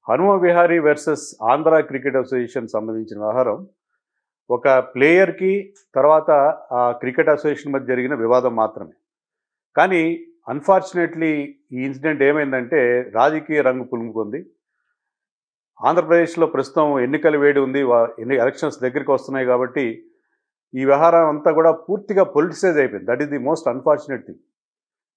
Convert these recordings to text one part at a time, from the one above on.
Hanuma Vihari versus Andhra cricket association సంబంధించిన వ్యవహారం ఒక ప్లేయర్కి తర్వాత ఆ క్రికెట్ అసోసియేషన్ మధ్య జరిగిన వివాదం మాత్రమే. కానీ అన్ఫార్చునేట్లీ ఈ ఇన్సిడెంట్ ఏమైందంటే రాజకీయ రంగు పులుముకుంది. ఆంధ్రప్రదేశ్లో ప్రస్తుతం ఎన్నికల వేడి ఉంది. ఎలక్షన్స్ దగ్గరికి వస్తున్నాయి కాబట్టి ఈ వ్యవహారం అంతా కూడా పూర్తిగా పొలిటిసైజ్ అయిపోయింది. That is the most unfortunate thing.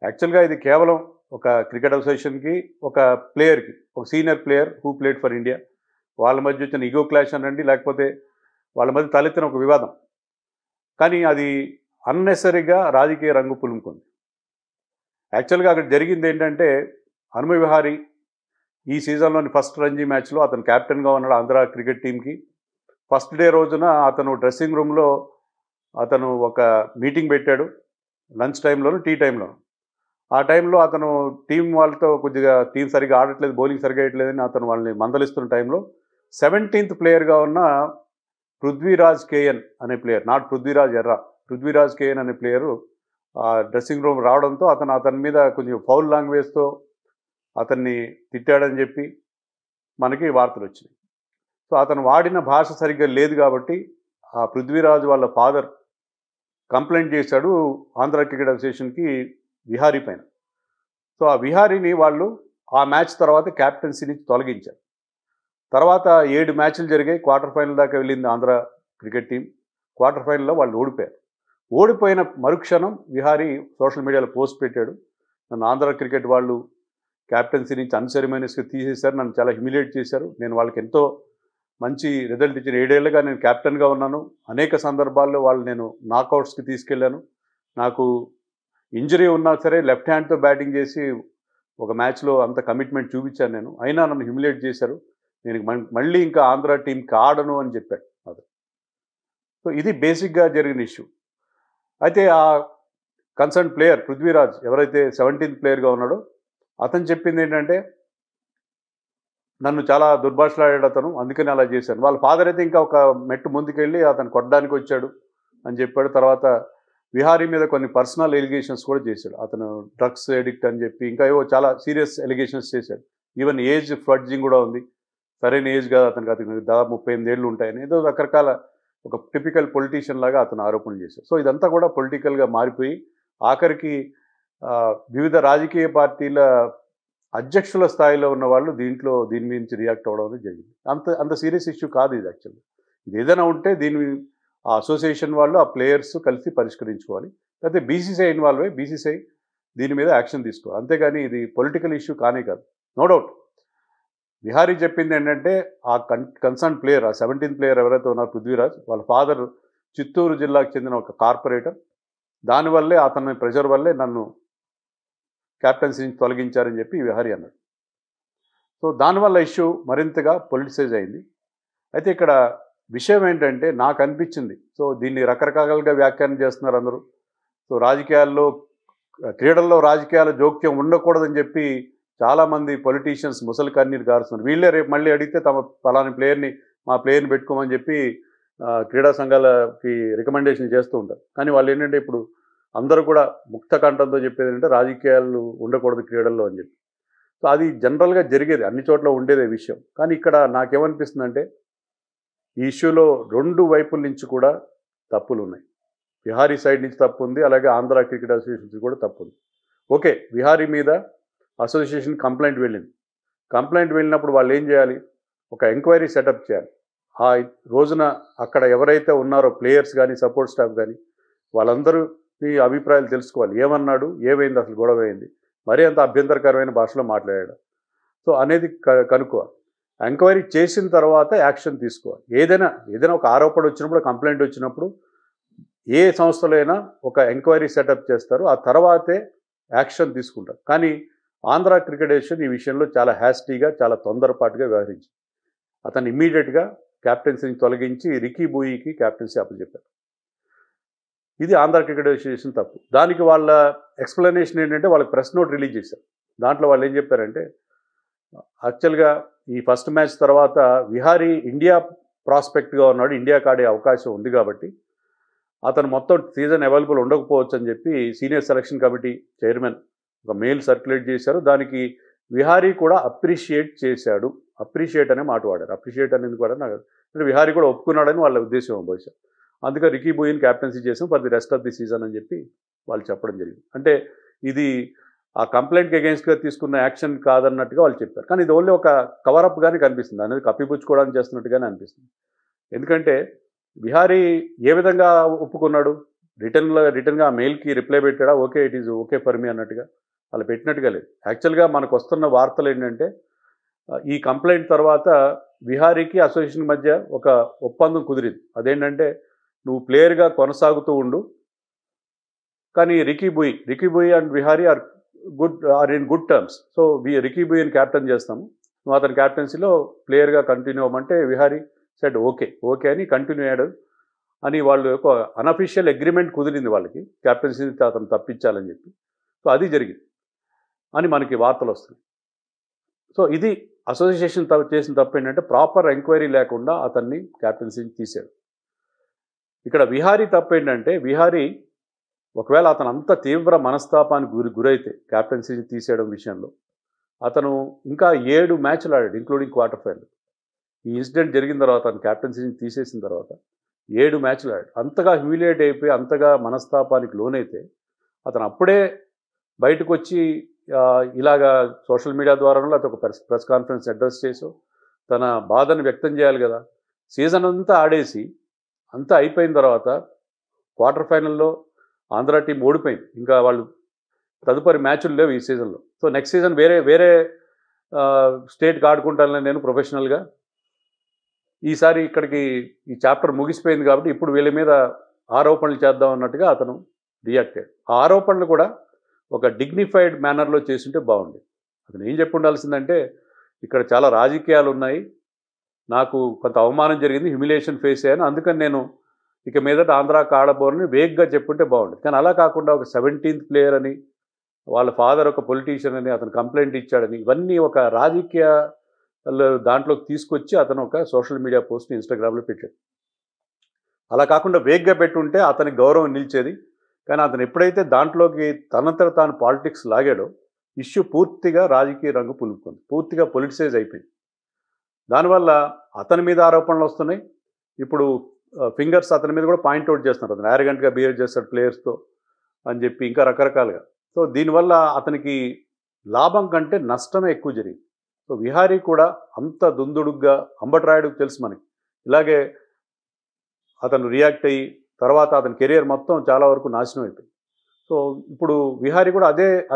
యాక్చువల్గా ఇది కేవలం ఒక క్రికెట్ అసోసియేషన్కి, ఒక ప్లేయర్కి, ఒక senior player who played for India, వాళ్ళ మధ్య వచ్చిన ఈగో క్లాష్ అనండి, లేకపోతే వాళ్ళ మధ్య తలెత్తిన ఒక వివాదం. కానీ అది అన్నెసరీగా రాజకీయ రంగు పులుముకుంది. యాక్చువల్గా అక్కడ జరిగింది ఏంటంటే, హనుమ విహారీ ఈ సీజన్లోని ఫస్ట్ రంజీ మ్యాచ్లో అతను క్యాప్టెన్గా ఉన్నాడు ఆంధ్ర క్రికెట్ టీంకి. ఫస్ట్ డే రోజున అతను డ్రెస్సింగ్ రూమ్లో అతను ఒక మీటింగ్ పెట్టాడు. లంచ్ టైంలోను, టీ టైంలోను. ఆ టైంలో అతను టీం వాళ్ళతో కొద్దిగా టీం సరిగ్గా ఆడట్లేదు, బౌలింగ్ సరిగ్గా వేయట్లేదని అతను వాళ్ళని మందలిస్తున్న టైంలో 17th ప్లేయర్గా ఉన్న పృథ్వీరాజ్ కేఎన్ అనే player, not Prithviraj Erra, Prithviraj KN అనే ప్లేయరు డ్రెస్సింగ్ రూమ్ రావడంతో అతని మీద కొంచెం ఫౌల్ లాంగ్వేజ్తో అతన్ని తిట్టాడని చెప్పి మనకి వార్తలు వచ్చినాయి. సో అతను వాడిన భాష సరిగ్గా లేదు కాబట్టి ఆ పృథ్వీరాజ్ వాళ్ళ ఫాదర్ కంప్లైంట్ చేశాడు ఆంధ్ర క్రికెట్ అసోసియేషన్కి విహారీ పైన. సో ఆ విహారీని వాళ్ళు ఆ మ్యాచ్ తర్వాత క్యాప్టెన్సీ నుంచి తొలగించారు. తర్వాత 7 మ్యాచ్లు జరిగాయి. క్వార్టర్ ఫైనల్ దాకా వెళ్ళింది ఆంధ్ర క్రికెట్ టీం. క్వార్టర్ ఫైనల్లో వాళ్ళు ఓడిపోయారు. ఓడిపోయిన మరుక్షణం విహారీ సోషల్ మీడియాలో పోస్ట్ పెట్టాడు, నన్ను ఆంధ్ర క్రికెట్ వాళ్ళు క్యాప్టెన్సీ నుంచి అన్సెరిమోనియస్గా తీసేశారు, నన్ను చాలా హ్యూమిలియేట్ చేశారు, నేను వాళ్ళకి ఎంతో మంచి రిజల్ట్ ఇచ్చిన 7 ఏళ్ళుగా నేను క్యాప్టెన్గా ఉన్నాను, అనేక సందర్భాల్లో వాళ్ళు నేను నాకౌట్స్కి తీసుకెళ్ళాను, నాకు ఇంజరీ ఉన్నా సరే లెఫ్ట్ హ్యాండ్తో బ్యాటింగ్ చేసి ఒక మ్యాచ్లో అంత కమిట్మెంట్ చూపించాను నేను, అయినా నన్ను హ్యూమిలియేట్ చేశారు, నేను మళ్ళీ ఇంకా ఆంధ్ర టీంకి ఆడను అని చెప్పాడు అది. సో ఇది బేసిక్గా జరిగిన ఇష్యూ. అయితే ఆ కన్సర్న్ ప్లేయర్ పృథ్వీరాజ్ ఎవరైతే 17th ప్లేయర్గా ఉన్నాడో అతను చెప్పింది ఏంటంటే, నన్ను చాలా దుర్భాషలాడాడు అతను, అందుకని అలా చేశాను. వాళ్ళ ఫాదర్ అయితే ఇంకా ఒక మెట్టు ముందుకెళ్ళి అతను కొట్టడానికి వచ్చాడు అని చెప్పాడు. తర్వాత విహారీ మీద కొన్ని పర్సనల్ ఎలిగేషన్స్ కూడా చేశాడు. అతను డ్రగ్స్ ఎడిక్ట్ అని చెప్పి ఇంకా ఏవో చాలా సీరియస్ ఎలిగేషన్స్ చేశాడు. ఈవెన్ ఏజ్ ఫడ్జింగ్ కూడా ఉంది, సరైన ఏజ్ కాదు అతనికి దాదాపు 38 ఏళ్ళు ఉంటాయని ఏదో రకరకాల ఒక టిపికల్ పొలిటీషియన్ లాగా అతను ఆరోపణలు చేశాడు. సో ఇదంతా కూడా పొలిటికల్గా మారిపోయి ఆఖరికి వివిధ రాజకీయ పార్టీల అధ్యక్షుల స్థాయిలో ఉన్న వాళ్ళు దీని నుంచి రియాక్ట్ అవ్వడం అనేది జరిగింది. అంత సీరియస్ ఇష్యూ కాదు ఇది. యాక్చువల్లీ ఇది ఏదైనా ఉంటే దీన్ని ఆ అసోసియేషన్ వాళ్ళు, ఆ ప్లేయర్స్ కలిసి పరిష్కరించుకోవాలి, లేకపోతే బీసీసీఐ ఇన్వాల్వ్ అయ్యి బీసీసీఐ దీని మీద యాక్షన్ తీసుకోవాలి. అంతేగాని ఇది పొలిటికల్ ఇష్యూ కానే కాదు. నో డౌట్ విహారీ చెప్పింది ఏంటంటే, ఆ కన్సర్న్ ప్లేయర్, ఆ 17th ప్లేయర్ ఎవరైతే ఉన్నారో పృథ్వీరాజ్, వాళ్ళ ఫాదర్ చిత్తూరు జిల్లాకు చెందిన ఒక కార్పొరేటర్, దానివల్లే అతని ప్రెషర్ వల్లే నన్ను క్యాప్టెన్సీ నుంచి తొలగించారని చెప్పి విహారీ అన్నాడు. సో దానివల్ల ఇష్యూ మరింతగా పొలిటిసైజ్ అయింది. అయితే ఇక్కడ విషయం ఏంటంటే నాకు అనిపించింది, సో దీన్ని రకరకాలుగా వ్యాఖ్యానం చేస్తున్నారు అందరూ. సో క్రీడల్లో రాజకీయాల జోక్యం ఉండకూడదని చెప్పి చాలామంది పొలిటీషియన్స్ ముసలి కన్నీరు గారుస్తున్నారు. వీళ్ళే రేపు మళ్ళీ అడిగితే పలాని ప్లేయర్ని, మా ప్లేయర్ని పెట్టుకోమని చెప్పి క్రీడా సంఘాలకి రికమెండేషన్ చేస్తూ ఉంటారు. కానీ వాళ్ళు ఏంటంటే ఇప్పుడు అందరూ కూడా ముక్త కంఠంతో చెప్పేది ఏంటంటే రాజకీయాలు ఉండకూడదు క్రీడల్లో అని చెప్పి. సో అది జనరల్గా జరిగేది, అన్ని చోట్ల ఉండేదే విషయం. కానీ ఇక్కడ నాకేమనిపిస్తుందంటే, ఈ ఇష్యూలో 2 వైపుల నుంచి కూడా తప్పులు ఉన్నాయి. విహారీ సైడ్ నుంచి తప్పు ఉంది, అలాగే ఆంధ్ర క్రికెట్ అసోసియేషన్ నుంచి కూడా తప్పు ఉంది. ఓకే, విహారీ మీద అసోసియేషన్ కంప్లైంట్ వెళ్ళింది. కంప్లైంట్ వెళ్ళినప్పుడు వాళ్ళు ఏం చేయాలి, ఒక ఎంక్వైరీ సెటప్ చేయాలి. ఆ రోజున అక్కడ ఎవరైతే ఉన్నారో ప్లేయర్స్ కానీ, సపోర్ట్ స్టాఫ్ కానీ, వాళ్ళందరూ అభిప్రాయాలు తెలుసుకోవాలి. ఏమన్నాడు, ఏమైంది, అసలు గొడవ అయింది, మరీ అంత అభ్యంతరకరమైన భాషలో మాట్లాడాడు సో అనేది కనుక్కోవాలి. ఎంక్వైరీ చేసిన తర్వాత యాక్షన్ తీసుకోవాలి. ఏదైనా ఒక ఆరోపణ వచ్చినప్పుడు, కంప్లైంట్ వచ్చినప్పుడు ఏ సంస్థలో అయినా ఒక ఎంక్వైరీ సెటప్ చేస్తారు, ఆ తర్వాతే యాక్షన్ తీసుకుంటారు. కానీ ఆంధ్ర క్రికెట్ అసోసియేషన్ ఈ విషయంలో చాలా హ్యాస్టీగా, చాలా తొందరపాటుగా వ్యవహరించింది. అతను ఇమ్మీడియట్గా క్యాప్టెన్సీని తొలగించి రికీ బూయికి క్యాప్టెన్సీ అప్పచెప్పారు. ఇది ఆంధ్ర క్రికెట్ అసోసియేషన్ తప్పు. దానికి వాళ్ళ ఎక్స్ప్లెనేషన్ ఏంటంటే, వాళ్ళకి ప్రెస్ నోట్ రిలీజ్ చేశారు. దాంట్లో వాళ్ళు ఏం చెప్పారంటే, యాక్చువల్గా ఈ ఫస్ట్ మ్యాచ్ తర్వాత విహారీ ఇండియా ప్రాస్పెక్ట్గా ఉన్నాడు, ఇండియాకి ఆడే అవకాశం ఉంది కాబట్టి అతను మొత్తం సీజన్ అవైలబుల్ ఉండకపోవచ్చు అని చెప్పి సీనియర్ సెలక్షన్ కమిటీ చైర్మన్ ఒక మెయిల్ సర్క్యులేట్ చేశారు. దానికి విహారీ కూడా అప్రిషియేట్ చేశాడు అప్రిషియేట్ అనే మాట వాడారు. అప్రిషియేట్ అనేది కూడా నాకు అంటే విహారీ కూడా ఒప్పుకున్నాడని వాళ్ళ ఉద్దేశం బహుశా. అందుకే రికీ బూయిని క్యాప్టెన్సీ చేసాం for the rest of the season అని చెప్పి వాళ్ళు చెప్పడం జరిగింది. అంటే ఇది ఆ కంప్లైంట్కి అగేన్స్ట్గా తీసుకున్న యాక్షన్ కాదన్నట్టుగా వాళ్ళు చెప్పారు. కానీ ఇది ఓన్లీ ఒక కవరప్గానే కనిపిస్తుంది, అనేది కప్పిపుచ్చుకోవడానికి చేస్తున్నట్టుగానే అనిపిస్తుంది. ఎందుకంటే విహారీ ఏ విధంగా ఒప్పుకున్నాడు? రిటర్న్గా ఆ మెయిల్కి రిప్లై పెట్టాడా? Okay, it is okay for me అన్నట్టుగా అలా పెట్టినట్టుగా లేదు. యాక్చువల్గా మనకు వస్తున్న వార్తలు ఏంటంటే ఈ కంప్లైంట్ తర్వాత విహారీకి అసోసియేషన్ మధ్య ఒక ఒప్పందం కుదిరింది. అదేంటంటే నువ్వు ప్లేయర్గా కొనసాగుతూ ఉండు, కానీ Ricky Bhui and Vihari are in good terms. So Ricky బూయిని క్యాప్టెన్ చేస్తాము, నువ్వు అతని క్యాప్టెన్సీలో ప్లేయర్గా కంటిన్యూ అవ్వమంటే విహారీ సెడ్ ఓకే అని కంటిన్యూ అయ్యాడు అని వాళ్ళు ఒక అన్అఫీషియల్ అగ్రిమెంట్ కుదిరింది వాళ్ళకి, క్యాప్టెన్సీ అతను తప్పించాలని చెప్పి. సో అది జరిగింది అని మనకి వార్తలు వస్తున్నాయి. సో ఇది అసోసియేషన్ చేసిన తప్పు ఏంటంటే ప్రాపర్ ఎంక్వైరీ లేకుండా అతన్ని క్యాప్టెన్సీని తీశాడు. ఇక్కడ విహారీ తప్పు ఏంటంటే విహారీ ఒకవేళ అతను అంత తీవ్ర మనస్తాపానికి గురైతే క్యాప్టెన్సీని తీసేయడం విషయంలో అతను ఇంకా 7 మ్యాచ్లు ఆడాడు ఇంక్లూడింగ్ క్వార్టర్ ఫైనల్. ఈ ఇన్సిడెంట్ జరిగిన తర్వాత అతను క్యాప్టెన్సీని తీసేసిన తర్వాత 7 మ్యాచ్లు ఆడాడు. అంతగా హ్యూమిలియేట్ అయిపోయి అంతగా మనస్తాపానికి లోనైతే అతను అప్పుడే బయటకు వచ్చి ఇలాగా సోషల్ మీడియా ద్వారానో లేకపోతే ఒక ప్రెస్ కాన్ఫరెన్స్ అడ్రస్ చేసో తన బాధను వ్యక్తం చేయాలి కదా. సీజన్ అంతా ఆడేసి అంతా అయిపోయిన తర్వాత క్వార్టర్ ఫైనల్లో ఆంధ్ర టీం ఓడిపోయింది, ఇంకా వాళ్ళు తదుపరి మ్యాచ్లు లేవు ఈ సీజన్లో. సో నెక్స్ట్ సీజన్ వేరే స్టేట్కి ఆడుకుంటానని నేను ప్రొఫెషనల్గా, ఈసారి ఇక్కడికి ఈ చాప్టర్ ముగిసిపోయింది కాబట్టి ఇప్పుడు వీళ్ళ మీద ఆరోపణలు చేద్దాం అన్నట్టుగా అతను రియాక్ట్ అయ్యాడు. ఆ ఆరోపణలు కూడా ఒక డిగ్నిఫైడ్ మేనర్లో చేస్తుంటే బాగుండేది. అతను ఏం చెప్పి ఉండాల్సిందంటే ఇక్కడ చాలా రాజకీయాలు ఉన్నాయి, నాకు కొంత అవమానం జరిగింది, హ్యూమిలియేషన్ ఫేస్ అయ్యాను, అందుకని నేను ఇక మీదట ఆంధ్రాకి ఆడబోరని వేగ్గా చెప్పుంటే బాగుండేది. కానీ అలా కాకుండా ఒక 17th ప్లేయర్ అని, వాళ్ళ ఫాదర్ ఒక పొలిటీషియన్ అని, అతను కంప్లైంట్ ఇచ్చాడని, ఇవన్నీ ఒక రాజకీయ దాంట్లోకి తీసుకొచ్చి అతను ఒక సోషల్ మీడియా పోస్ట్ని ఇన్స్టాగ్రామ్లో పెట్టాడు. అలా కాకుండా వేగ్గా పెట్టుంటే అతనికి గౌరవం నిలిచేది. కానీ అతను ఎప్పుడైతే దాంట్లోకి తనంతట తాను పాలిటిక్స్ లాగాడో ఇష్యూ పూర్తిగా రాజకీయ రంగు పులుపుకుంది, పూర్తిగా పొలిటిసైజ్ అయిపోయింది. దానివల్ల అతని మీద ఆరోపణలు వస్తున్నాయి. ఇప్పుడు ఫింగర్స్ అతని మీద కూడా పాయింట్అవుట్ చేస్తున్నారు, అతను యారగెంట్గా బిహేవ్ చేస్తాడు ప్లేయర్స్తో అని చెప్పి ఇంకా రకరకాలుగా. సో దీనివల్ల అతనికి లాభం కంటే నష్టమే ఎక్కువ జరిగింది. సో విహారీ కూడా అంత దుందుడుగ్గా అంబట్రాయుడుకు తెలుసు మనకి, ఇలాగే అతను రియాక్ట్ అయ్యి తర్వాత అతని కెరియర్ మొత్తం చాలా వరకు నాశనం అయిపోయింది. సో ఇప్పుడు విహారీ కూడా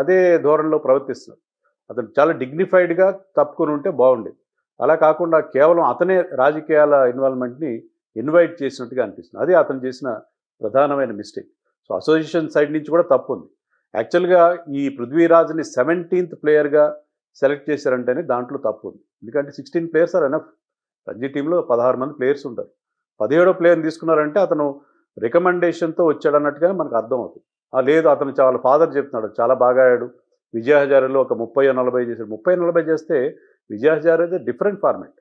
అదే ధోరణిలో ప్రవర్తిస్తున్నాడు. అతను చాలా డిగ్నిఫైడ్గా తప్పుకొని ఉంటే బాగుండేది. అలా కాకుండా కేవలం అతనే రాజకీయాల ఇన్వాల్వ్మెంట్ని ఇన్వైట్ చేసినట్టుగా అనిపిస్తుంది. అది అతను చేసిన ప్రధానమైన మిస్టేక్. సో అసోసియేషన్ సైడ్ నుంచి కూడా తప్పు ఉంది. యాక్చువల్గా ఈ పృథ్వీరాజ్ని 17th ప్లేయర్గా సెలెక్ట్ చేశారంటేనే దాంట్లో తప్పు ఉంది. ఎందుకంటే 16 ప్లేయర్స్ ఆర్ ఎనఫ్. రంజీ టీంలో 16 మంది ప్లేయర్స్ ఉంటారు. 17వ ప్లేయర్ని తీసుకున్నారంటే అతను రికమెండేషన్తో వచ్చాడన్నట్టుగానే మనకు అర్థం అవుతుంది. లేదు, అతను చాలా ఫాదర్ చెప్తున్నాడు చాలా బాగా ఆడాడు, విజయ హజారేలో ఒక 30-40 చేశాడు. 30-40 చేస్తే విజయ హజారేది డిఫరెంట్ ఫార్మాట్,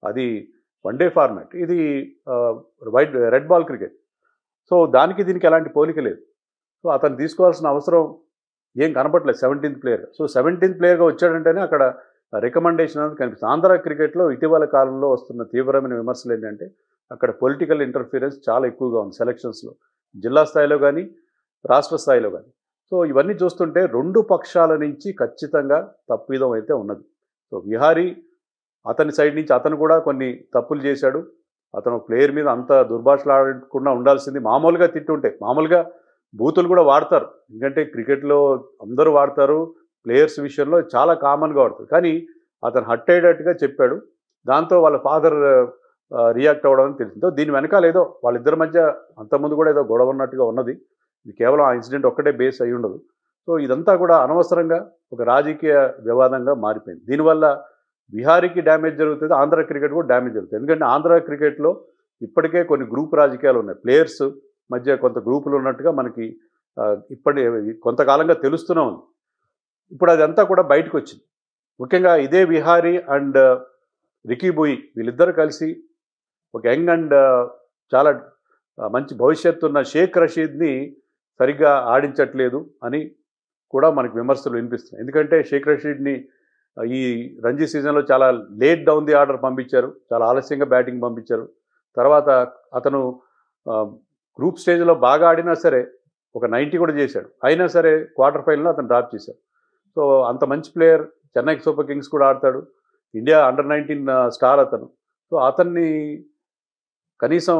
అది వన్డే ఫార్మాట్, ఇది రెడ్ బాల్ క్రికెట్. సో దానికి దీనికి ఎలాంటి పోలిక లేదు. సో అతను తీసుకోవాల్సిన అవసరం ఏం కనపట్లేదు 17th ప్లేయర్గా. సో 17th ప్లేయర్గా వచ్చాడంటేనే అక్కడ రికమెండేషన్ అనేది కనిపిస్తుంది. ఆంధ్ర క్రికెట్లో ఇటీవల కాలంలో వస్తున్న తీవ్రమైన విమర్శలు ఏంటంటే అక్కడ పొలిటికల్ ఇంటర్ఫీరెన్స్ చాలా ఎక్కువగా ఉంది సెలక్షన్స్లో, జిల్లా స్థాయిలో కానీ రాష్ట్ర స్థాయిలో కానీ. సో ఇవన్నీ చూస్తుంటే 2 పక్షాల నుంచి ఖచ్చితంగా తప్పిదం అయితే ఉన్నది. సో విహారీ అతని సైడ్ నుంచి అతను కూడా కొన్ని తప్పులు చేశాడు. అతను ప్లేయర్ మీద అంత దుర్భాషలు ఆడకుండా ఉండాల్సింది. మామూలుగా తిట్టుంటే, మామూలుగా బూతులు కూడా వాడతారు, ఎందుకంటే క్రికెట్లో అందరూ వాడతారు, ప్లేయర్స్ విషయంలో చాలా కామన్గా వాడతారు. కానీ అతను హర్ట్ అయ్యేటట్టుగా చెప్పాడు, దాంతో వాళ్ళ ఫాదర్ రియాక్ట్ అవ్వడం అని తెలిసిందో. దీని వెనకాల ఏదో వాళ్ళిద్దరి మధ్య అంతకుముందు కూడా ఏదో గొడవ ఉన్నట్టుగా ఉన్నది. ఇది కేవలం ఆ ఇన్సిడెంట్ ఒక్కటే బేస్ అయి ఉండదు. సో ఇదంతా కూడా అనవసరంగా ఒక రాజకీయ వివాదంగా మారిపోయింది. దీనివల్ల విహారీకి డ్యామేజ్ జరుగుతుంది, ఆంధ్ర క్రికెట్ కూడా డ్యామేజ్ జరుగుతుంది. ఎందుకంటే ఆంధ్ర క్రికెట్లో ఇప్పటికే కొన్ని గ్రూప్ రాజకీయాలు ఉన్నాయి, ప్లేయర్స్ మధ్య కొంత గ్రూపులు ఉన్నట్టుగా మనకి కొంతకాలంగా తెలుస్తూనే ఉంది. ఇప్పుడు అదంతా కూడా బయటకు వచ్చింది. ముఖ్యంగా ఇదే విహారీ అండ్ రికీ బూయి వీళ్ళిద్దరు కలిసి ఒక యంగ్ అండ్ చాలా మంచి భవిష్యత్తు ఉన్న షేక్ రషీద్ని సరిగ్గా ఆడించట్లేదు అని కూడా మనకు విమర్శలు వినిపిస్తున్నాయి. ఎందుకంటే షేక్ రషీద్ని ఈ రంజీ సీజన్లో చాలా లేట్ డౌన్ ది ఆర్డర్ పంపించారు, చాలా ఆలస్యంగా బ్యాటింగ్ పంపించారు. తర్వాత అతను గ్రూప్ స్టేజ్లో బాగా ఆడినా సరే ఒక 90 కూడా చేశాడు, అయినా సరే క్వార్టర్ ఫైనల్లో అతను డ్రాప్ చేశాడు. సో అంత మంచి ప్లేయర్, చెన్నై సూపర్ కింగ్స్ కూడా ఆడతాడు, ఇండియా అండర్-19 స్టార్ అతను. సో అతన్ని కనీసం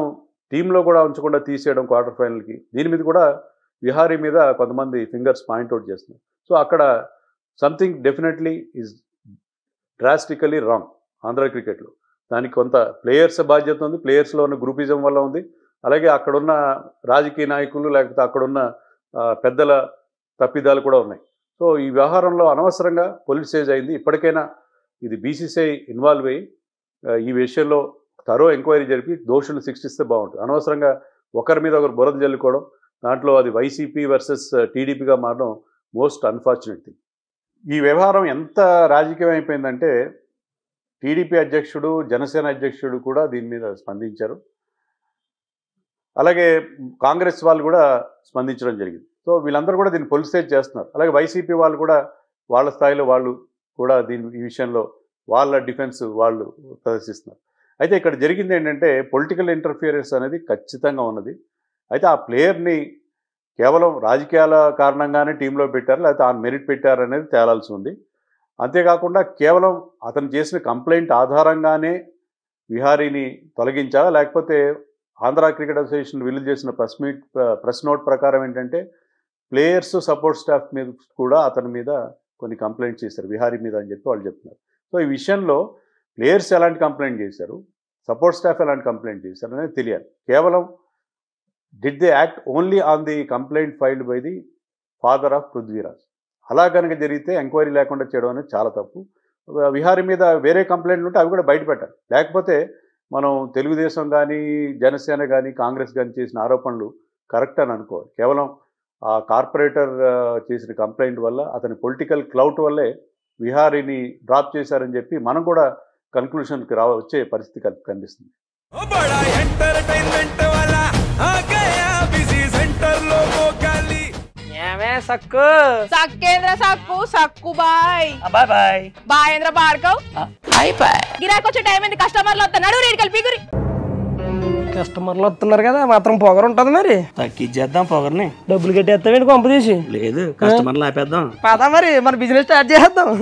టీంలో కూడా ఉంచకుండా తీసేయడం క్వార్టర్ ఫైనల్కి, దీని మీద కూడా విహారీ మీద కొంతమంది ఫింగర్స్ పాయింట్అవుట్ చేస్తున్నారు. సో అక్కడ something definitely is drastically wrong Andhra క్రికెట్లో. దానికి కొంత ప్లేయర్స్ బాధ్యత ఉంది, ప్లేయర్స్లో ఉన్న గ్రూపిజం వల్ల ఉంది, అలాగే అక్కడున్న రాజకీయ నాయకులు లేకపోతే అక్కడున్న పెద్దల తప్పిదాలు కూడా ఉన్నాయి. సో ఈ వ్యవహారంలో అనవసరంగా పొలిటిసైజ్ అయింది. ఇప్పటికైనా ఇది బీసీసీఐ ఇన్వాల్వ్ అయ్యి ఈ విషయంలో థరో ఎంక్వైరీ జరిపి దోషులు శిక్షిస్తే బాగుంటుంది. అనవసరంగా ఒకరి మీద ఒకరు బురద జల్లుకోవడం, దాంట్లో అది వైసీపీ వర్సెస్ టీడీపీగా మారడం మోస్ట్ అన్ఫార్చునేట్ థింగ్. ఈ వ్యవహారం ఎంత రాజకీయం అయిపోయిందంటే టీడీపీ అధ్యక్షుడు, జనసేన అధ్యక్షుడు కూడా దీని మీద స్పందించారు, అలాగే కాంగ్రెస్ వాళ్ళు కూడా స్పందించడం జరిగింది. సో వీళ్ళందరూ కూడా దీన్ని పొలిటిసైజ్ చేస్తున్నారు. అలాగే వైసీపీ వాళ్ళు కూడా వాళ్ళ స్థాయిలో వాళ్ళు కూడా ఈ విషయంలో వాళ్ళ డిఫెన్స్ వాళ్ళు ప్రదర్శిస్తున్నారు. అయితే ఇక్కడ జరిగింది ఏంటంటే పొలిటికల్ ఇంటర్ఫియరెన్స్ అనేది ఖచ్చితంగా ఉన్నది. అయితే ఆ ప్లేయర్ని కేవలం రాజకీయాల కారణంగానే టీంలో పెట్టారు, లేకపోతే ఆ మెరిట్ పెట్టారు అనేది తేలాల్సి ఉంది. అంతేకాకుండా కేవలం అతను చేసిన కంప్లైంట్ ఆధారంగానే విహారీని తొలగించాలా, లేకపోతే ఆంధ్ర క్రికెట్ అసోసియేషన్ విలువ చేసిన ప్రెస్ నోట్ ప్రకారం ఏంటంటే ప్లేయర్స్, సపోర్ట్ స్టాఫ్ మీద కూడా అతని మీద కొన్ని కంప్లైంట్స్ చేశారు విహారీ మీద అని చెప్పి వాళ్ళు చెప్తున్నారు. సో ఈ విషయంలో ప్లేయర్స్ ఎలాంటి కంప్లైంట్ చేశారు, సపోర్ట్ స్టాఫ్ ఎలాంటి కంప్లైంట్ చేశారు అనేది తెలియాలి. కేవలం did they act only on the complaint filed by the father of Prithviraj? అలా కనుక జరిగితే ఎంక్వైరీ లేకుండా చేయడం అనేది చాలా తప్పు. విహారీ మీద వేరే కంప్లైంట్లు ఉంటే అవి కూడా బయట పెట్టాలి. లేకపోతే మనం తెలుగుదేశం కానీ, జనసేన కానీ, కాంగ్రెస్ కానీ చేసిన ఆరోపణలు కరెక్ట్ అని అనుకోవాలి. కేవలం ఆ కార్పొరేటర్ చేసిన కంప్లైంట్ వల్ల, అతని పొలిటికల్ క్లౌట్ వల్లే విహారీని డ్రాప్ చేశారని చెప్పి మనం కూడా కన్క్లూషన్కి వచ్చే పరిస్థితి కనిపిస్తుంది. సక్కు సక్కేంద్ర సక్కు సక్కు బాయ్ బాయ్ బాయ్ బాయేంద్ర భార్గవ్ బాయ్ బాయ్. గిరాకి వచ్చే టైం ఏంది, కస్టమర్లు వస్తున్నాడు, రేటు కలిపి గురి. కస్టమర్లు వస్తున్నారు కదా, మాత్రం పొగరు ఉంటది మరి. తగ్గించేద్దాం పొగర్ని. డబ్బులు కట్టేస్తామేంటి కొంప తీసి? లేదు, కస్టమర్లు ఆపేద్దాం. పదా మరి మన బిజినెస్ స్టార్ట్ చేద్దాం.